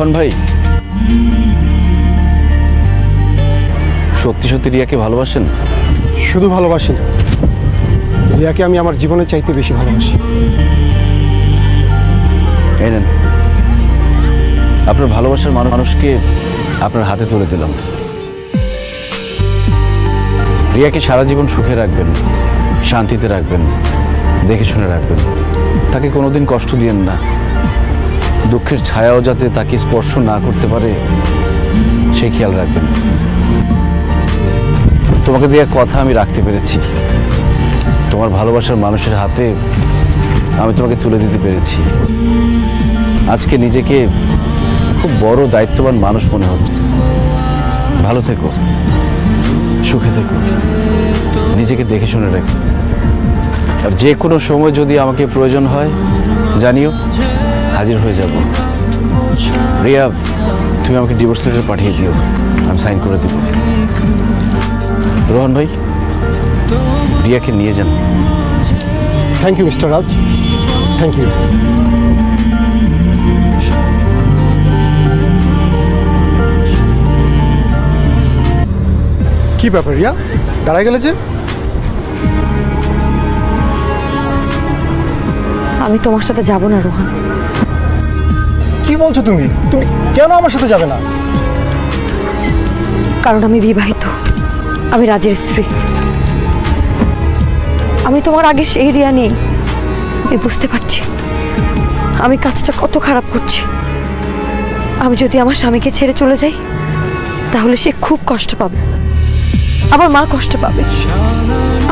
রোহন ভাই, সত্যি সত্যি রিয়াকে ভালোবাসেন? শুধু ভালোবাসি না, রিয়াকে আমি আমার জীবনের চাইতে বেশি ভালোবাসি। এই নেন, আপনার ভালোবাসার মানুষকে আপনার হাতে তুলে দিলাম। রিয়াকে সারা জীবন সুখে রাখবেন, শান্তিতে রাখবেন, দেখে শুনে রাখবেন। তাকে কোনোদিন কষ্ট দিয়েন না। দুঃখের ছায়াও যাতে তাকে স্পর্শ না করতে পারে সেই খেয়াল রাখবেন। তোমাকে দেওয়া কথা আমি রাখতে পেরেছি। তোমার ভালোবাসার মানুষের হাতে আমি তোমাকে তুলে দিতে পেরেছি। আজকে নিজেকে খুব বড় দায়িত্ববান মানুষ মনে হচ্ছে। ভালো থেকো, সুখে থেকো, নিজেকে দেখে শুনে রেখো। আর যে কোনো সময় যদি আমাকে প্রয়োজন হয় জানিও, হাজির হয়ে যাব। রিয়া, তুমি আমাকে ডিভোর্স লেটার পাঠিয়ে দিও, আমি সাইন করে দেব। রোহন ভাই, রিয়াকে নিয়ে যান। Thank you mister Raj, thank you. কি ব্যাপার রিয়া, দাঁড়ায় গেলে যে? আমি তোমার সাথে যাব না রোহন। কি বলছো তুমি? তুমি কেন আমার সাথে যাবে না? কারণ আমি বিবাহিত, আমি রাজের স্ত্রী। আমি তোমার আগে সেই রিয়া নেই। আমি বুঝতে পারছি আমি কাজটা কত খারাপ করছি। আমি যদি আমার স্বামীকে ছেড়ে চলে যাই তাহলে সে খুব কষ্ট পাবে, আমার মা কষ্ট পাবে,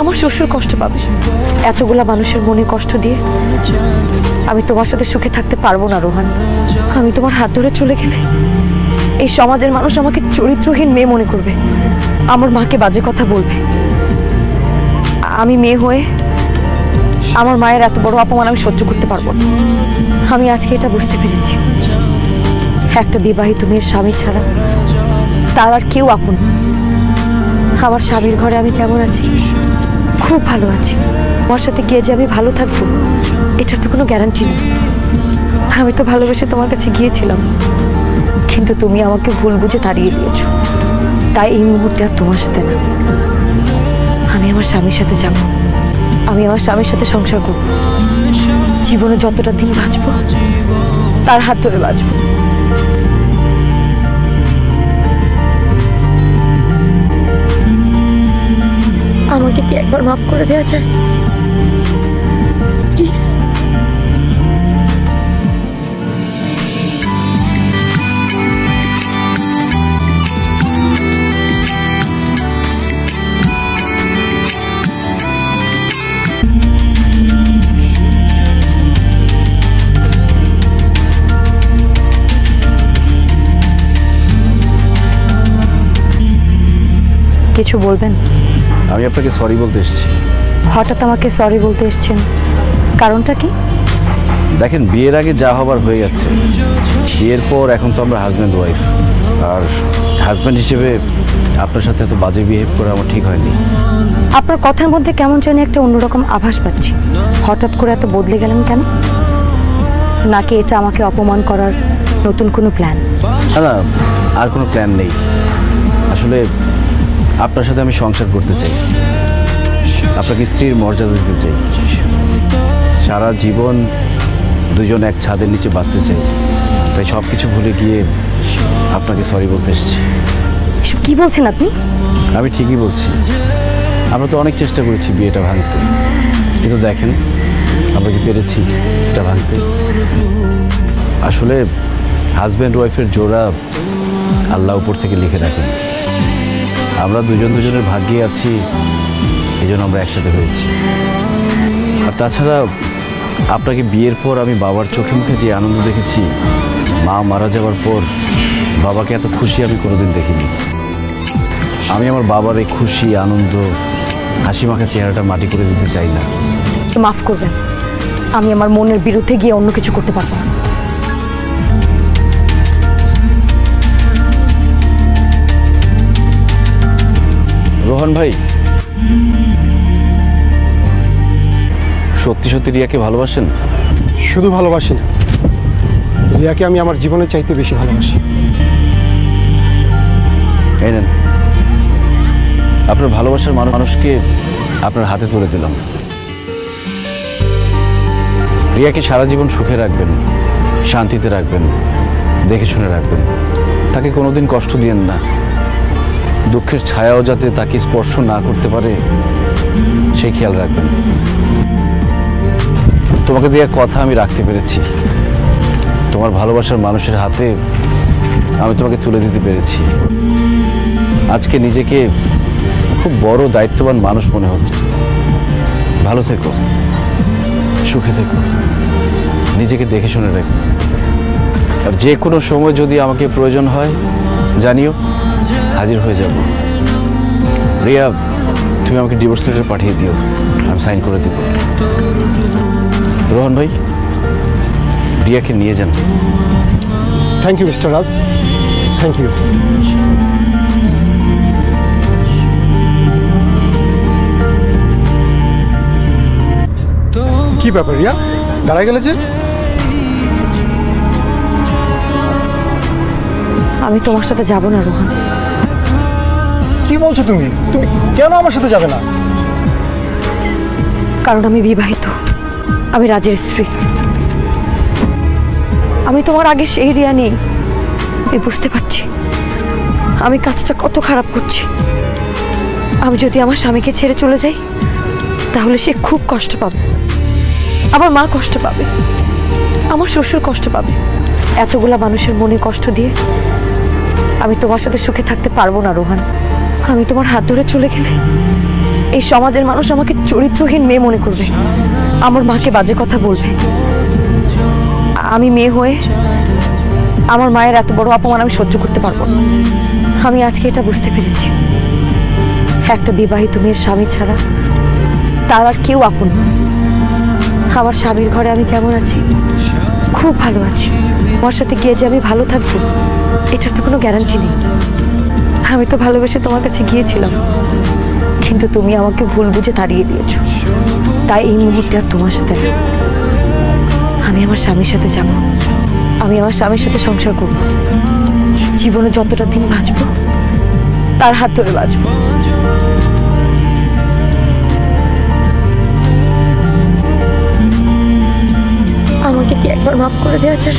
আমার শ্বশুর কষ্ট পাবে। এতগুলা মানুষের মনে কষ্ট দিয়ে আমি তোমার সাথে সুখে থাকতে পারবো না রোহান। আমি তোমার হাত ধরে চলে গেলে এই সমাজের মানুষ আমাকে চরিত্রহীন মেয়ে মনে করবে, আমার মাকে বাজে কথা বলবে। আমি মেয়ে হয়ে আমার মায়ের এত বড় অপমান আমি সহ্য করতে পারবো না। আমি আজকে এটা বুঝতে পেরেছি, একটা বিবাহিত মেয়ের স্বামী ছাড়া তার আর কেউ আপন। আমার স্বামীর ঘরে আমি যেমন আছি খুব ভালো আছি। আমার সাথে গিয়ে যে আমি ভালো থাকবো এটার তো কোনো গ্যারান্টি নেই। আমি তো ভালোবেসে তোমার কাছে গিয়েছিলাম, কিন্তু তুমি আমাকে ভুল বুঝে তাড়িয়ে দিয়েছো। তাই এই মুহূর্তে আর তোমার সাথে না, আমি আমার স্বামীর সাথে যাব। আমি আমার স্বামীর সাথে সংসার করব। জীবনে যতটা দিন বাঁচবো তার হাত ধরে বাঁচবো। আমাকে কি একবার মাফ করে দেওয়া যায় প্লিজ? কিছু বলবেন? আমি আপনাকে সরি বলতে এসেছি। হঠাৎ আমাকে সরি বলতে এসেছেন, কারণটা কি? দেখেন, বিয়ের আগে যা হবার হয়ে গেছে। বিয়ের পর এখন তো আমরা হাজব্যান্ড ওয়াইফ, আর হাজব্যান্ড হিসেবে আপনার সাথে এত বাজে বিহেভ করে আমার ঠিক হয়নি। আপনার কথার মধ্যে কেমন জানি একটা অন্যরকম আভাস পাচ্ছি। হঠাৎ করে এত বদলে গেলেন কেন? নাকি এটা আমাকে অপমান করার নতুন কোনো প্ল্যান? না, আর কোনো প্ল্যান নেই। আসলে আপনার সাথে আমি সংসার করতে চাই, আপনাকে স্ত্রীর মর্যাদা দিতে চাই, সারা জীবন দুজন এক ছাদের নিচে বাঁচতে চাই। তাই সব কিছু ভুলে গিয়ে আপনাকে সরি বলতে এসেছি। এসব কি বলছেন আপনি? আমি ঠিকই বলছি। আমরা তো অনেক চেষ্টা করেছি বিয়েটা ভাঙতে, কিন্তু দেখেন আমরা কি পেরেছি এটা ভাঙতে? আসলে হাজব্যান্ড ওয়াইফের জোড়া আল্লাহ উপর থেকে লিখে রাখেন। আমরা দুজন দুজনের ভাগ্যে আছি, এই জন্য আমরা একসাথে হয়েছি। আর তাছাড়া আপনাকে বিয়ের পর আমি বাবার চোখে মুখে যে আনন্দ দেখেছি, মা মারা যাওয়ার পর বাবাকে এত খুশি আমি কোনোদিন দেখিনি। আমি আমার বাবার এই খুশি, আনন্দ, হাসি মাখা চেহারাটা মাটি করে দিতে চাই না। মাফ করবেন, আমি আমার মনের বিরুদ্ধে গিয়ে অন্য কিছু করতে পারবো না। রোহন ভাই, সত্যি সত্যি রিয়াকে ভালোবাসেন? শুধু ভালোবাসি না, রিয়াকে আমি আমার জীবনের চাইতে বেশি ভালোবাসি। এই নেন, আপনার ভালোবাসার মানুষকে আপনার হাতে তুলে দিলাম। রিয়াকে সারা জীবন সুখে রাখবেন, শান্তিতে রাখবেন, দেখে শুনে রাখবেন। তাকে কোনোদিন কষ্ট দিয়েন না। দুঃখের ছায়াও যাতে তাকে স্পর্শ না করতে পারে সেই খেয়াল রাখবেন। তোমাকে দেওয়া কথা আমি রাখতে পেরেছি। তোমার ভালোবাসার মানুষের হাতে আমি তোমাকে তুলে দিতে পেরেছি। আজকে নিজেকে খুব বড় দায়িত্ববান মানুষ মনে হচ্ছে। ভালো থেকো, সুখে থেকো, নিজেকে দেখে শুনে রেখো। আর যে কোনো সময় যদি আমাকে প্রয়োজন হয় জানিও, হাজির হয়ে যাব। রিয়া, তুমি আমাকে ডিভোর্স লেটার পাঠিয়ে দিও, আমি সাইন করে দেব। রোহন ভাই, রিয়াকে নিয়ে যান। Thank you mister Raj, thank you. কি ব্যাপার রিয়া, দাঁড়ায় গেলে যে? আমি তোমার সাথে যাব না রোহন। কি বলছো তুমি? তুমি কেন আমার সাথে যাবে না? কারণ আমি বিবাহিত, আমি রাজের স্ত্রী। আমি তোমার আগে সেই রিয়া নেই। আমি বুঝতে পারছি আমি কাজটা কত খারাপ করছি। আমি যদি আমার স্বামীকে ছেড়ে চলে যাই তাহলে সে খুব কষ্ট পাবে, আমার মা কষ্ট পাবে, আমার শ্বশুর কষ্ট পাবে। এতগুলা মানুষের মনে কষ্ট দিয়ে আমি তোমার সাথে সুখে থাকতে পারবো না রোহান। আমি তোমার হাত ধরে চলে গেলে এই সমাজের মানুষ আমাকে চরিত্রহীন মেয়ে মনে করবে, আমার মাকে বাজে কথা বলবে। আমি মেয়ে হয়ে আমার মায়ের এত বড় অপমান আমি সহ্য করতে পারবো না। আমি আজকে এটা বুঝতে পেরেছি, একটা বিবাহিত মেয়ের স্বামী ছাড়া তার আর কেউ আপন না। আমার স্বামীর ঘরে আমি যেমন আছি খুব ভালো আছি, আমার সাথে গিয়ে যে আমি ভালো থাকবো এটার তো কোনো গ্যারান্টি নেই। আমি তো ভালোবেসে তোমার কাছে গিয়েছিলাম, কিন্তু তুমি আমাকে ভুল বুঝে তাড়িয়ে দিয়েছো। তাই এই মুহূর্তে আর তোমার সাথে না, আমি আমার স্বামীর সাথে যাব। আমি আমার স্বামীর সাথে সংসার করব, জীবনে যতটা দিন বাঁচবো তার হাত ধরে বাঁচবো। আমাকে কি একবার মাফ করে দেওয়া যায়?